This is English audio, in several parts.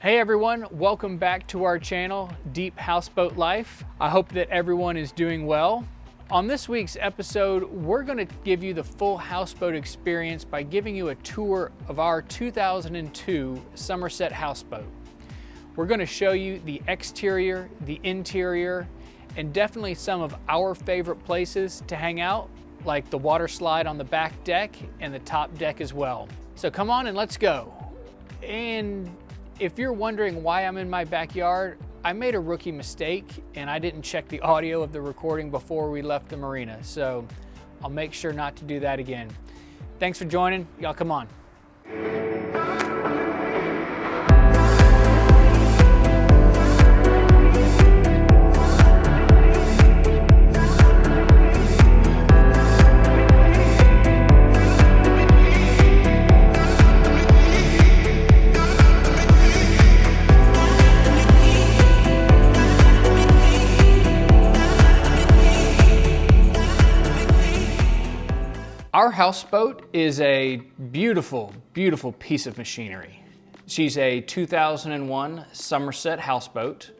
Hey everyone, welcome back to our channel, Deep Houseboat Life. I hope that everyone is doing well. On this week's episode, we're going to give you the full houseboat experience by giving you a tour of our 2002 Sumerset houseboat. We're going to show you the exterior, the interior, and definitely some of our favorite places to hang out, like the water slide on the back deck and the top deck as well. So come on and let's go. And if you're wondering why I'm in my backyard, I made a rookie mistake and I didn't check the audio of the recording before we left the marina. So I'll make sure not to do that again. Thanks for joining. Y'all come on. Our houseboat is a beautiful, beautiful piece of machinery. She's a 2001 Sumerset houseboat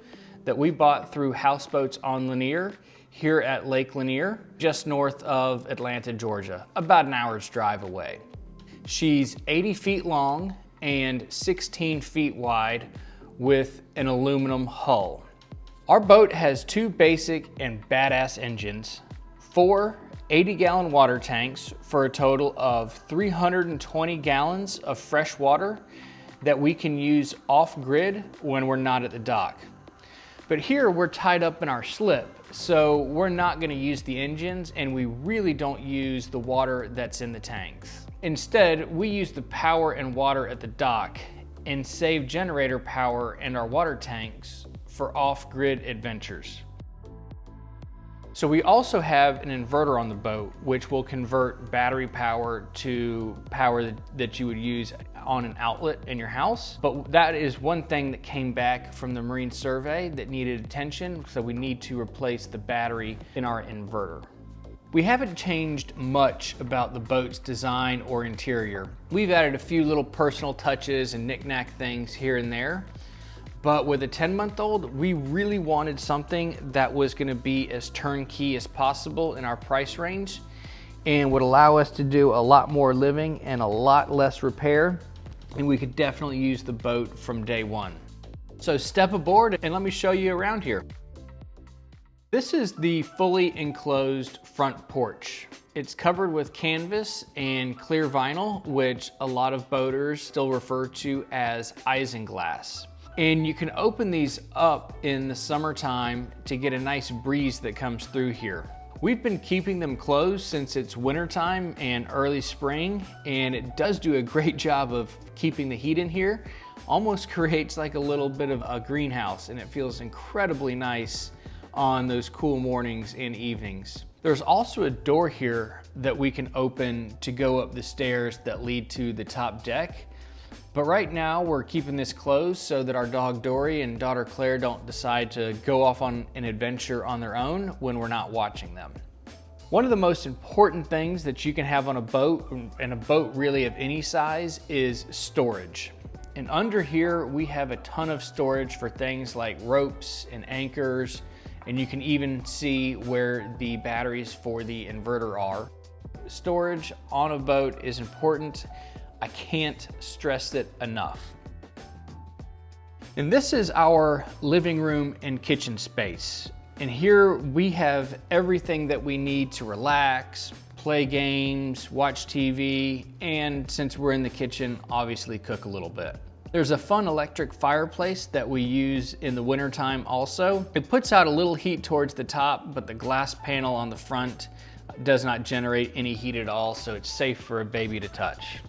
that we bought through Houseboats on Lanier here at Lake Lanier, just north of Atlanta, Georgia, about an hour's drive away. She's 80 feet long and 16 feet wide with an aluminum hull. Our boat has two basic and badass engines, four 80-gallon water tanks for a total of 320 gallons of fresh water that we can use off-grid when we're not at the dock. But here we're tied up in our slip, so we're not going to use the engines and we really don't use the water that's in the tanks. Instead, we use the power and water at the dock and save generator power and our water tanks for off-grid adventures. So we also have an inverter on the boat, which will convert battery power to power that you would use on an outlet in your house. But that is one thing that came back from the Marine survey that needed attention, so we need to replace the battery in our inverter. We haven't changed much about the boat's design or interior. We've added a few little personal touches and knick-knack things here and there. But with a 10-month-old, we really wanted something that was going to be as turnkey as possible in our price range and would allow us to do a lot more living and a lot less repair, and we could definitely use the boat from day one. So step aboard and let me show you around here. This is the fully enclosed front porch. It's covered with canvas and clear vinyl, which a lot of boaters still refer to as Isinglass. And you can open these up in the summertime to get a nice breeze that comes through here. We've been keeping them closed since it's wintertime and early spring, and it does do a great job of keeping the heat in here. Almost creates like a little bit of a greenhouse, and it feels incredibly nice on those cool mornings and evenings. There's also a door here that we can open to go up the stairs that lead to the top deck. But right now we're keeping this closed so that our dog Dory and daughter Claire don't decide to go off on an adventure on their own when we're not watching them. One of the most important things that you can have on a boat, and a boat really of any size, is storage. And under here we have a ton of storage for things like ropes and anchors, and you can even see where the batteries for the inverter are. Storage on a boat is important. I can't stress it enough. And this is our living room and kitchen space. And here we have everything that we need to relax, play games, watch TV, and since we're in the kitchen, obviously cook a little bit. There's a fun electric fireplace that we use in the wintertime also. It puts out a little heat towards the top, but the glass panel on the front does not generate any heat at all, so it's safe for a baby to touch.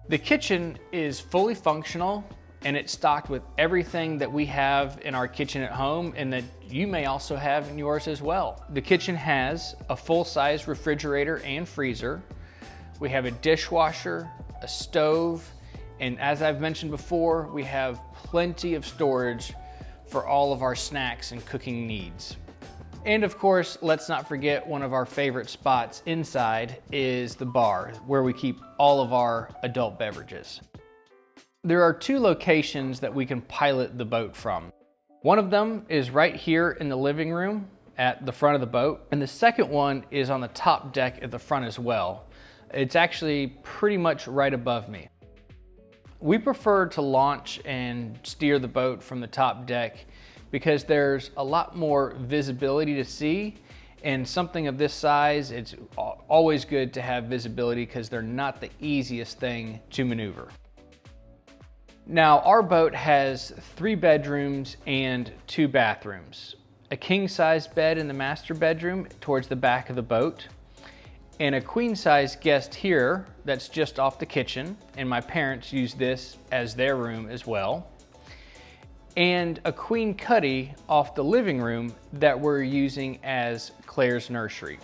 The kitchen is fully functional and it's stocked with everything that we have in our kitchen at home and that you may also have in yours as well. The kitchen has a full-size refrigerator and freezer. We have a dishwasher, a stove, and as I've mentioned before, we have plenty of storage for all of our snacks and cooking needs. And of course, let's not forget one of our favorite spots inside is the bar, where we keep all of our adult beverages. There are two locations that we can pilot the boat from. One of them is right here in the living room at the front of the boat, and the second one is on the top deck at the front as well. It's actually pretty much right above me. We prefer to launch and steer the boat from the top deck because there's a lot more visibility to see, and something of this size, it's always good to have visibility because they're not the easiest thing to maneuver. Now, our boat has 3 bedrooms and 2 bathrooms. A king-size bed in the master bedroom towards the back of the boat, and a queen-size guest here that's just off the kitchen, and my parents use this as their room as well, and a queen cuddy off the living room that we're using as Claire's nursery.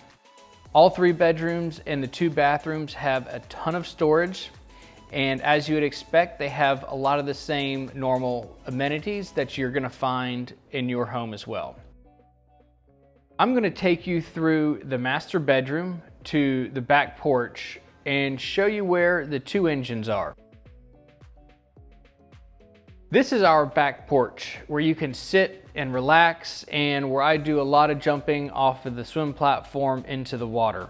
All 3 bedrooms and the 2 bathrooms have a ton of storage, and as you would expect, they have a lot of the same normal amenities that you're gonna find in your home as well. I'm gonna take you through the master bedroom to the back porch and show you where the 2 engines are. This is our back porch where you can sit and relax, and where I do a lot of jumping off of the swim platform into the water.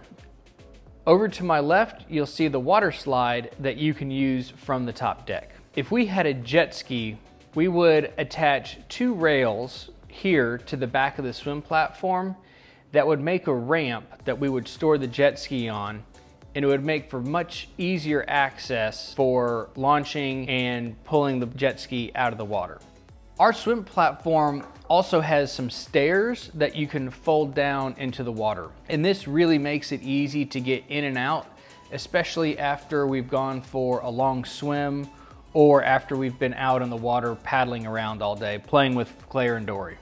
Over to my left, you'll see the water slide that you can use from the top deck. If we had a jet ski, we would attach 2 rails here to the back of the swim platform that would make a ramp that we would store the jet ski on, and it would make for much easier access for launching and pulling the jet ski out of the water. Our swim platform also has some stairs that you can fold down into the water, and this really makes it easy to get in and out, especially after we've gone for a long swim or after we've been out on the water paddling around all day playing with Claire and Dory.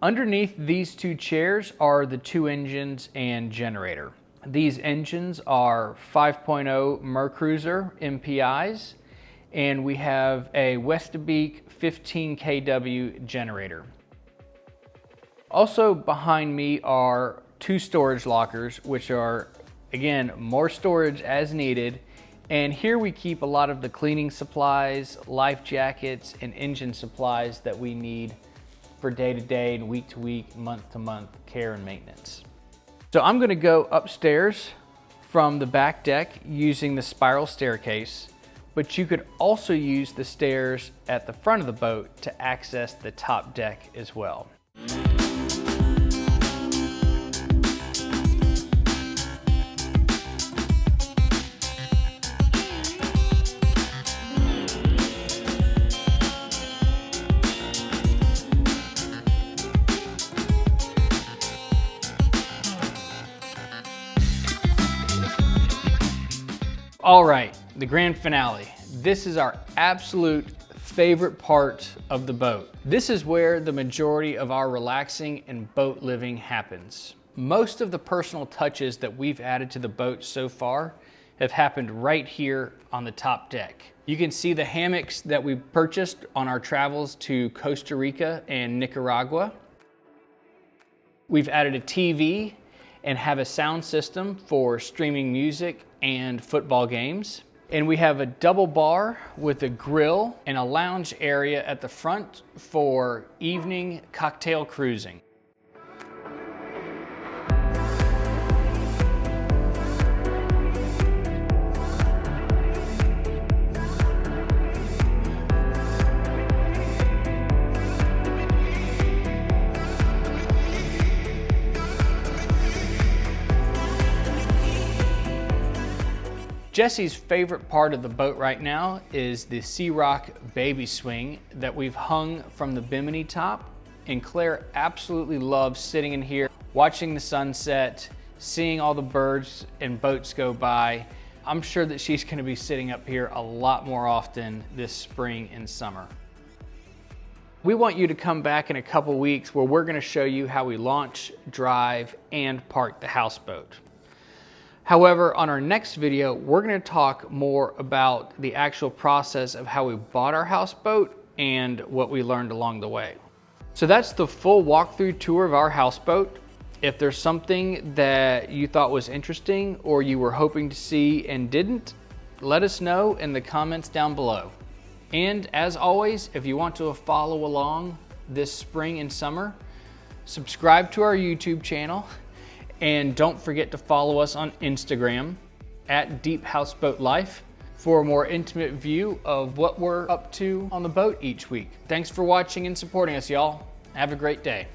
Underneath these 2 chairs are the 2 engines and generator. These engines are 5.0 Mercruiser MPIs, and we have a Westabeek 15 kW generator. Also behind me are 2 storage lockers, which are, again, more storage as needed. And here we keep a lot of the cleaning supplies, life jackets, and engine supplies that we need for day-to-day and week-to-week, month-to-month care and maintenance. So I'm gonna go upstairs from the back deck using the spiral staircase, but you could also use the stairs at the front of the boat to access the top deck as well. All right, the grand finale. This is our absolute favorite part of the boat. This is where the majority of our relaxing and boat living happens. Most of the personal touches that we've added to the boat so far have happened right here on the top deck. You can see the hammocks that we purchased on our travels to Costa Rica and Nicaragua. We've added a TV and have a sound system for streaming music and football games. And we have a double bar with a grill and a lounge area at the front for evening cocktail cruising. Jesse's favorite part of the boat right now is the Sea Rock baby swing that we've hung from the bimini top, and Claire absolutely loves sitting in here, watching the sunset, seeing all the birds and boats go by. I'm sure that she's going to be sitting up here a lot more often this spring and summer. We want you to come back in a couple weeks where we're going to show you how we launch, drive, and park the houseboat. However, on our next video, we're going to talk more about the actual process of how we bought our houseboat and what we learned along the way. So that's the full walkthrough tour of our houseboat. If there's something that you thought was interesting or you were hoping to see and didn't, let us know in the comments down below. And as always, if you want to follow along this spring and summer, subscribe to our YouTube channel, and don't forget to follow us on Instagram at Deep Houseboat Life for a more intimate view of what we're up to on the boat each week. Thanks for watching and supporting us, y'all. Have a great day.